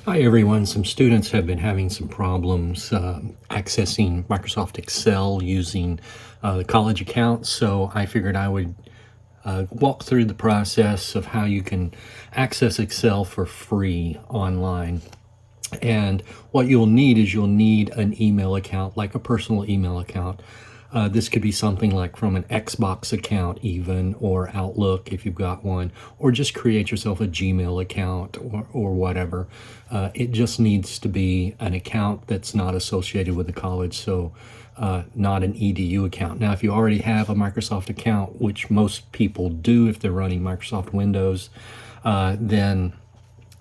Hi everyone. Some students have been having some problems accessing Microsoft Excel using the college account, so I figured I would walk through the process of how you can access Excel for free online. And what you'll need is you'll need an email account, like a personal email account. This could be something like from an Xbox account, even, or Outlook if you've got one, or just create yourself a Gmail account or whatever. It just needs to be an account that's not associated with the college, so not an EDU account. Now, if you already have a Microsoft account, which most people do if they're running Microsoft Windows, then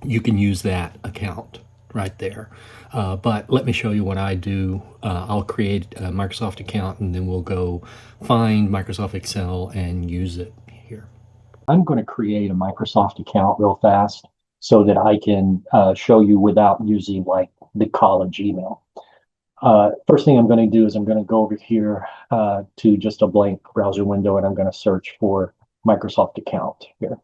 you can use that account right there. But let me show you what I do. I'll create a Microsoft account and then we'll go find Microsoft Excel and use it here. I'm going to create a Microsoft account real fast so that I can show you without using like the college email. First thing I'm going to do is I'm going to go over here to just a blank browser window and I'm going to search for Microsoft account here.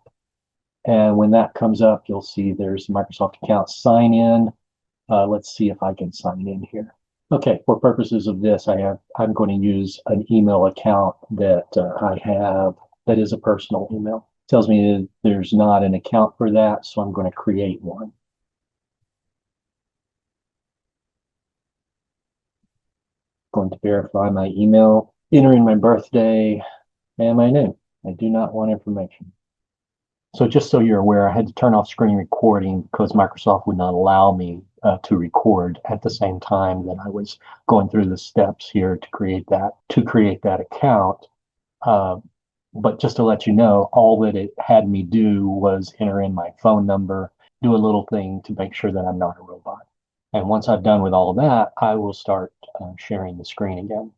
And when that comes up, you'll see there's Microsoft account sign in. Let's see if I can sign in here. Okay, for purposes of this, I'm going to use an email account that I have that is a personal email. It tells me that there's not an account for that, so I'm going to create one. Going to verify my email, enter in my birthday and my name. I do not want information. So just so you're aware, I had to turn off screen recording because Microsoft would not allow me to record at the same time that I was going through the steps here to create that account. Uh, but just to let you know, all that it had me do was enter in my phone number, do a little thing to make sure that I'm not a robot. And once I've done with all of that, I will start sharing the screen again.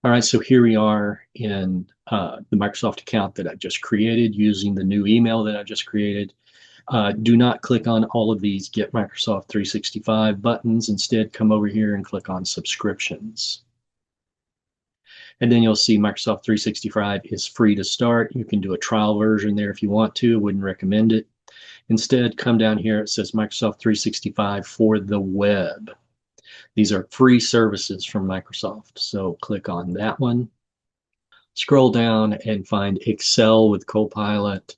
All right, so here we are in the Microsoft account that I just created using the new email that I just created. Do not click on all of these Get Microsoft 365 buttons. Instead, come over here and click on Subscriptions. And then you'll see Microsoft 365 is free to start. You can do a trial version there if you want to. Wouldn't recommend it. Instead, come down here. It says Microsoft 365 for the web. These are free services from Microsoft. So click on that one. Scroll down and find Excel with Copilot.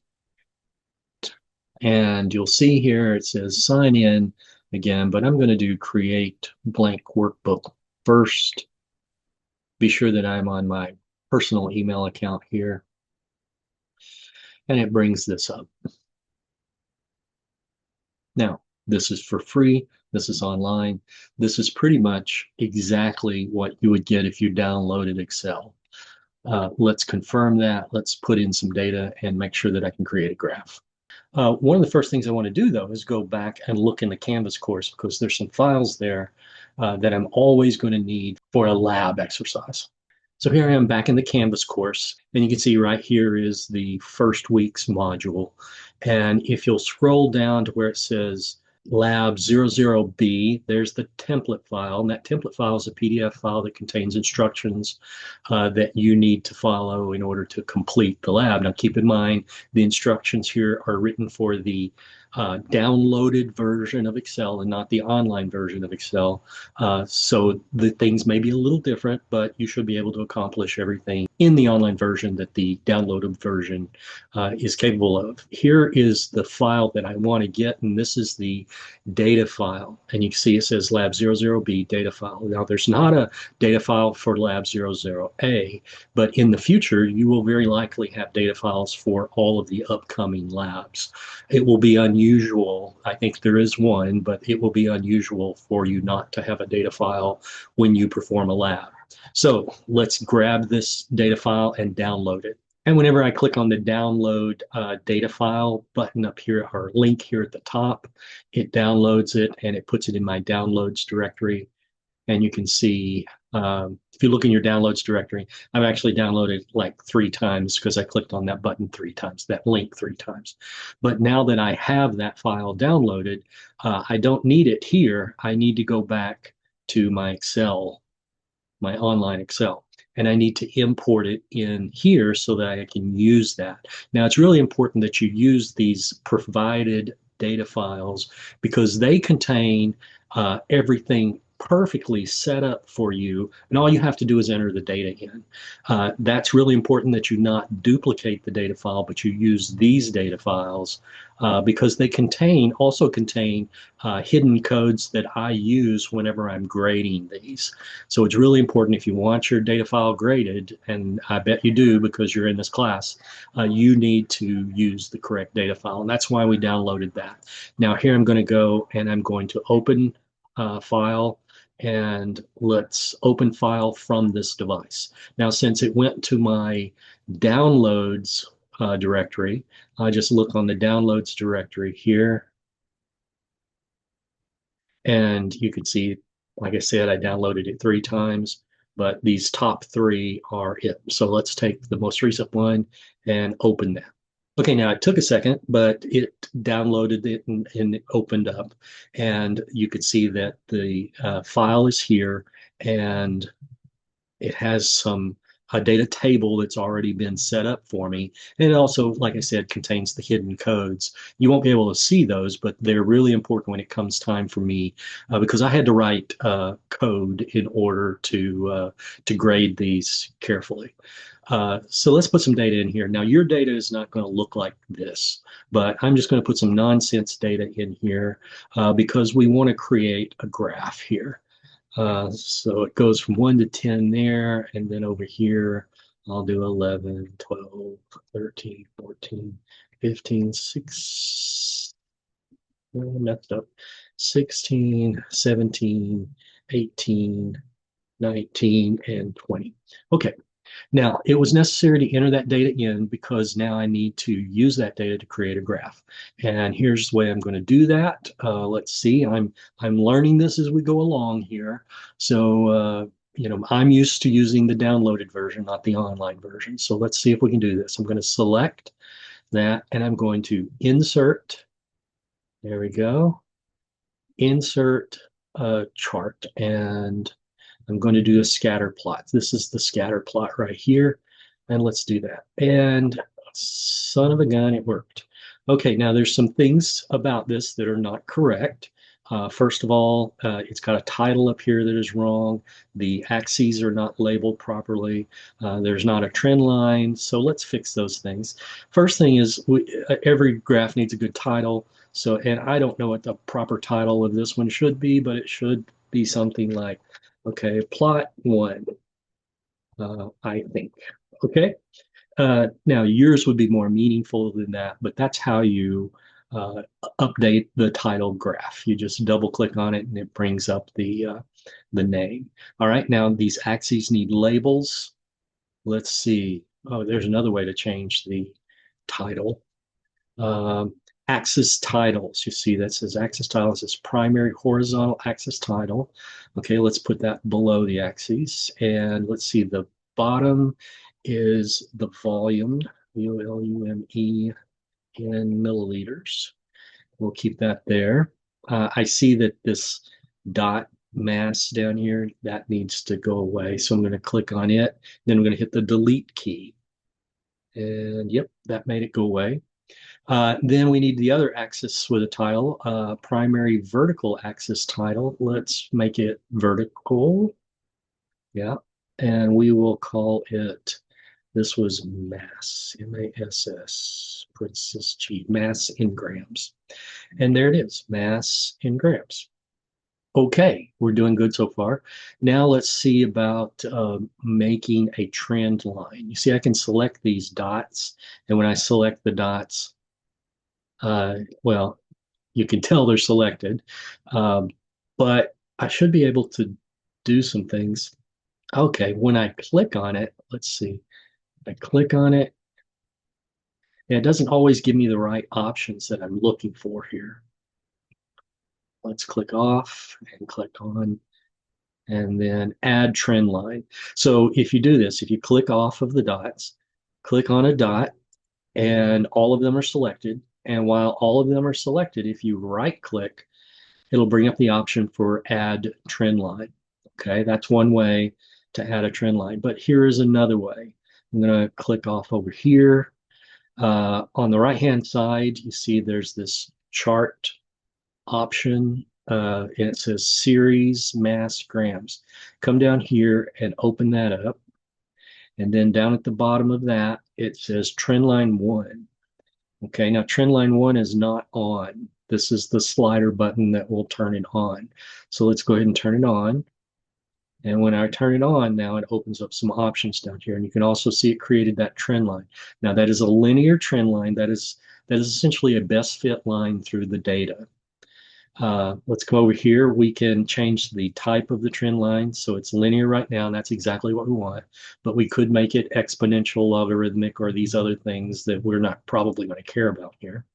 And you'll see here it says sign in again, but I'm going to do create blank workbook first. Be sure that I'm on my personal email account here. And it brings this up. Now, this is for free. This is online. This is pretty much exactly what you would get if you downloaded Excel. Let's confirm that. Let's put in some data and make sure that I can create a graph. One of the first things I want to do, though, is go back and look in the Canvas course because there's some files there that I'm always going to need for a lab exercise. So here I am back in the Canvas course, and you can see right here is the first week's module. And if you'll scroll down to where it says Lab 00B, there's the template file, and that template file is a PDF file that contains instructions that you need to follow in order to complete the lab. Now, keep in mind, the instructions here are written for the downloaded version of Excel and not the online version of Excel. So the things may be a little different, but you should be able to accomplish everything in the online version that the downloaded version is capable of. Here is the file that I want to get, and this is the data file. And you can see it says Lab 00B data file. Now, there's not a data file for Lab 00A, but in the future, you will very likely have data files for all of the upcoming labs. It will be unusual. I think there is one, but it will be unusual for you not to have a data file when you perform a lab. So let's grab this data file and download it. And whenever I click on the download data file button up here, or link here at the top, it downloads it and it puts it in my downloads directory. And you can see, if you look in your downloads directory, I've actually downloaded like 3 times because I clicked on that button 3 times, that link 3 times. But now that I have that file downloaded, I don't need it here. I need to go back to my Excel, my online Excel. And I need to import it in here so that I can use that. Now, it's really important that you use these provided data files because they contain everything perfectly set up for you, and all you have to do is enter the data in. That's really important that you not duplicate the data file, but you use these data files because they also contain hidden codes that I use whenever I'm grading these. So it's really important if you want your data file graded, and I bet you do because you're in this class, you need to use the correct data file. And that's why we downloaded that. Now here I'm going to go and I'm going to open file, and let's open file from this device. Now, since it went to my downloads directory, I just look on the downloads directory here, and you can see, like I said, I downloaded it 3 times, but these top 3 are it. So let's take the most recent one and open that. Okay, now it took a second, but it downloaded it and it opened up. And you could see that the file is here, and it has a data table that's already been set up for me. And it also, like I said, contains the hidden codes. You won't be able to see those, but they're really important when it comes time for me because I had to write code in order to grade these carefully. So let's put some data in here. Now, your data is not going to look like this, but I'm just going to put some nonsense data in here because we want to create a graph here. So it goes from 1 to 10 there, and then over here, I'll do 11, 12, 13, 14, 15, 6, messed up, 16, 17, 18, 19, and 20. Okay, now, it was necessary to enter that data in because now I need to use that data to create a graph. And here's the way I'm going to do that. Let's see, I'm learning this as we go along here. So, I'm used to using the downloaded version, not the online version. So let's see if we can do this. I'm going to select that, and I'm going to insert. There we go. Insert a chart, and I'm going to do a scatter plot. This is the scatter plot right here. And let's do that. And son of a gun, it worked. Okay, now there's some things about this that are not correct. First of all, it's got a title up here that is wrong. The axes are not labeled properly. There's not a trend line. So let's fix those things. First thing is every graph needs a good title. So, and I don't know what the proper title of this one should be, but it should be something like, okay, plot 1, I think. Okay. Now yours would be more meaningful than that, but that's how you update the title graph. You just double click on it and it brings up the name. All right, now these axes need labels. Let's see. Oh, there's another way to change the title. Axis titles. You see that says axis titles is primary horizontal axis title. Okay, let's put that below the axes. And let's see, the bottom is the volume, VOLUME in milliliters. We'll keep that there. I see that this dot mass down here, that needs to go away. So I'm going to click on it. Then I'm going to hit the delete key. And yep, that made it go away. Then we need the other axis with a title, primary vertical axis title. Let's make it vertical. Yeah. And we will call it, this was mass, M-A-S-S, parenthesis G, mass in grams. And there it is, mass in grams. Okay, we're doing good so far. Now let's see about making a trend line. You see, I can select these dots, and when I select the dots, well, you can tell they're selected, but I should be able to do some things. Okay, when I click on it, let's see, I click on it, and it doesn't always give me the right options that I'm looking for here. Let's click off and click on, and then add trend line. So if you do this, if you click off of the dots, click on a dot, and all of them are selected. And while all of them are selected, if you right click, it'll bring up the option for add trend line. Okay, that's one way to add a trend line. But here is another way. I'm going to click off over here. On the right hand side, you see there's this chart option, and it says series mass grams. Come down here and open that up. And then down at the bottom of that, it says trend line 1. Okay, now trend line 1 is not on. This is the slider button that will turn it on. So let's go ahead and turn it on. And when I turn it on, now it opens up some options down here. And you can also see it created that trend line. Now that is a linear trend line. That is essentially a best fit line through the data. Let's come over here. We can change the type of the trend line. So it's linear right now, and that's exactly what we want. But we could make it exponential, logarithmic, or these other things that we're not probably going to care about here.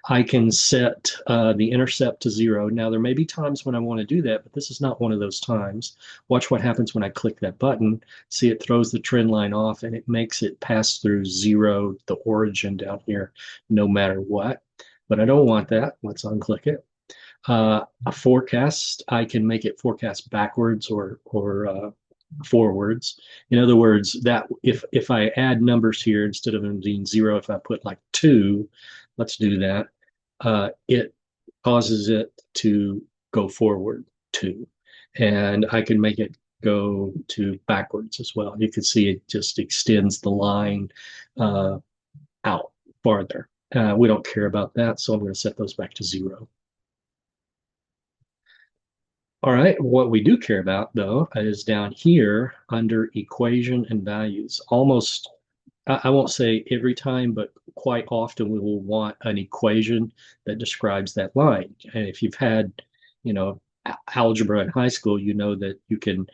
I can set the intercept to 0. Now, there may be times when I want to do that, but this is not one of those times. Watch what happens when I click that button. See, it throws the trend line off, and it makes it pass through 0, the origin down here, no matter what. But I don't want that. Let's unclick it. A forecast, I can make it forecast backwards or forwards. In other words, that if I add numbers here instead of them being 0, if I put like 2, let's do that. It causes it to go forward 2, and I can make it go to backwards as well. You can see it just extends the line out farther. We don't care about that, so I'm going to set those back to 0. All right, what we do care about, though, is down here under equation and values. Almost, I won't say every time, but quite often we will want an equation that describes that line. And if you've had, algebra in high school, you know that you can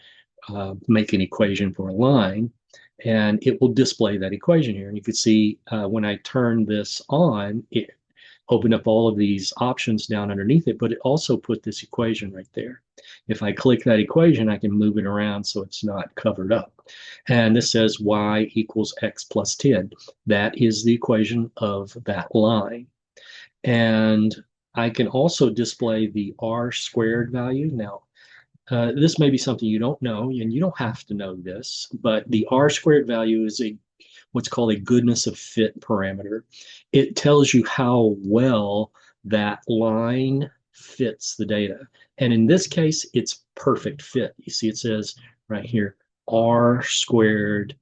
make an equation for a line, and it will display that equation here. And you can see when I turn this on, it opened up all of these options down underneath it, but it also put this equation right there. If I click that equation, I can move it around so it's not covered up. And this says y equals x plus 10. That is the equation of that line. And I can also display the r squared value. Now, this may be something you don't know, and you don't have to know this, but the r squared value is what's called a goodness of fit parameter. It tells you how well that line fits the data. And in this case, it's perfect fit. You see, it says right here, r squared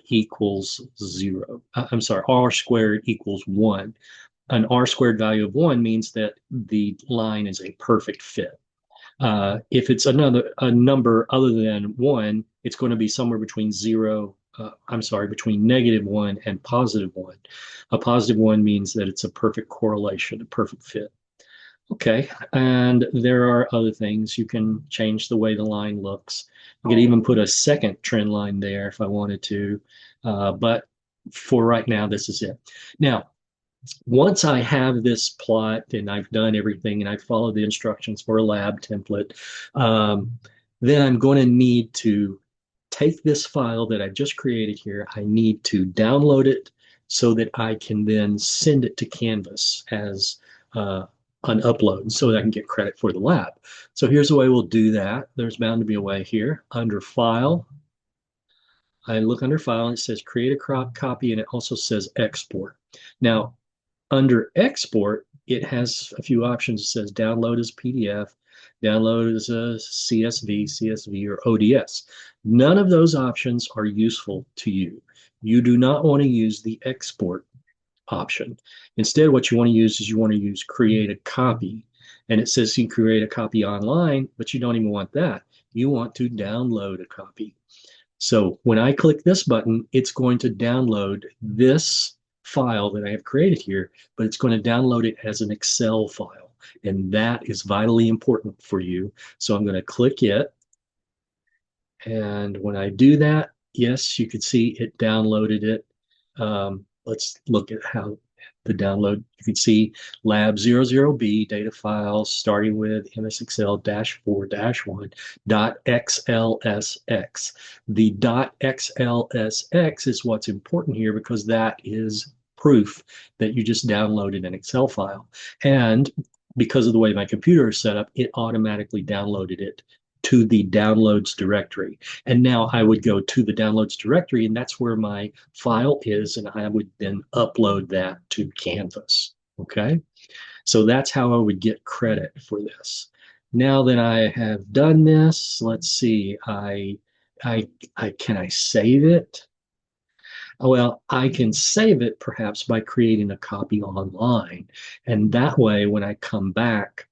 equals 0. I'm sorry, r squared equals 1. An r squared value of 1 means that the line is a perfect fit. If it's a number other than 1, it's going to be somewhere between between -1 and +1. A +1 means that it's a perfect correlation, a perfect fit. Okay, and there are other things. You can change the way the line looks. You could even put a second trend line there if I wanted to, but for right now, this is it. Now, once I have this plot and I've done everything and I've followed the instructions for a lab template, then I'm going to need to take this file that I've just created here. I need to download it so that I can then send it to Canvas as an upload so that I can get credit for the lab. So here's the way we'll do that. There's bound to be a way here. Under File, I look under File and it says Create a crop copy, and it also says Export. Now, under Export, it has a few options. It says Download as PDF, download as a CSV, or ODS. None of those options are useful to you. You do not want to use the Export option. Instead, what you want to use is you want to use Create a Copy. And it says you can create a copy online, but you don't even want that. You want to download a copy. So when I click this button, it's going to download this file that I have created here, but it's going to download it as an Excel file. And that is vitally important for you. So I'm going to click it. And when I do that, yes, you can see it downloaded it. Let's look at how the download. You can see lab 00B data files starting with MSExcel-4-1.xlsx. The .xlsx is what's important here because that is proof that you just downloaded an Excel file. And because of the way my computer is set up, it automatically downloaded it to the downloads directory. And now I would go to the downloads directory, and that's where my file is, and I would then upload that to Canvas. Okay. So that's how I would get credit for this. Now that I have done this, let's see, I, can I save it? Well, I can save it perhaps by creating a copy online. And that way, when I come back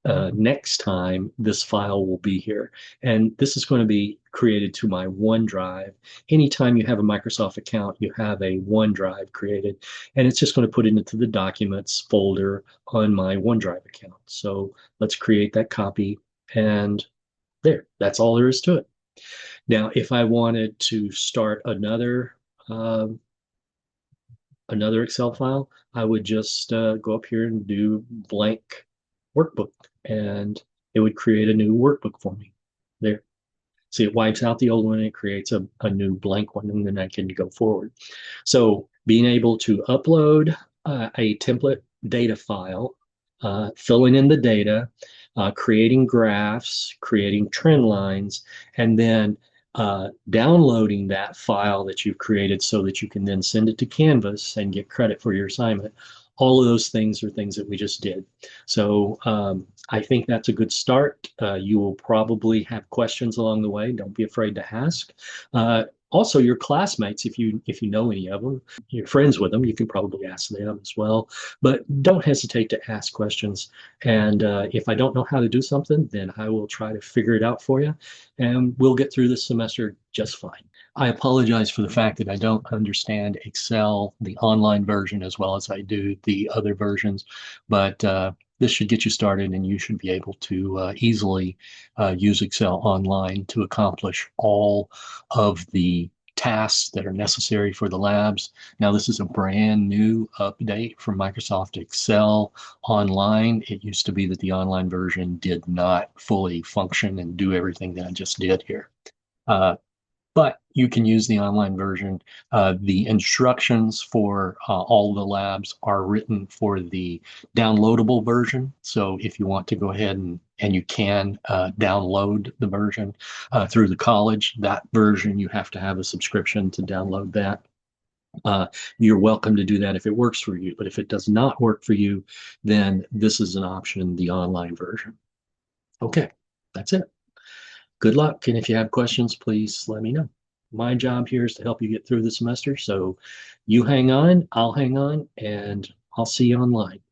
next time, this file will be here. And this is going to be created to my OneDrive. Anytime you have a Microsoft account, you have a OneDrive created, and it's just going to put it into the Documents folder on my OneDrive account. So let's create that copy, and there, that's all there is to it. Now, if I wanted to start um, another Excel file, I would just go up here and do blank workbook, and it would create a new workbook for me. There. See, it wipes out the old one and it creates a new blank one, and then I can go forward. So being able to upload a template data file, filling in the data, creating graphs, creating trend lines, and then downloading that file that you've created so that you can then send it to Canvas and get credit for your assignment. All of those things are things that we just did. So I think that's a good start. You will probably have questions along the way. Don't be afraid to ask. Also, your classmates, if you know any of them, you're friends with them, you can probably ask them as well. But don't hesitate to ask questions. And if I don't know how to do something, then I will try to figure it out for you, and we'll get through this semester just fine. I apologize for the fact that I don't understand Excel, the online version, as well as I do the other versions, but this should get you started, and you should be able to easily use Excel online to accomplish all of the tasks that are necessary for the labs. Now, this is a brand new update from Microsoft Excel Online. It used to be that the online version did not fully function and do everything that I just did here. But you can use the online version. The instructions for all the labs are written for the downloadable version. So if you want to go ahead and you can download the version through the college, that version, you have to have a subscription to download that. You're welcome to do that if it works for you. But if it does not work for you, then this is an option, the online version. Okay, that's it. Good luck. And if you have questions, please let me know. My job here is to help you get through the semester. So you hang on, I'll hang on, and I'll see you online.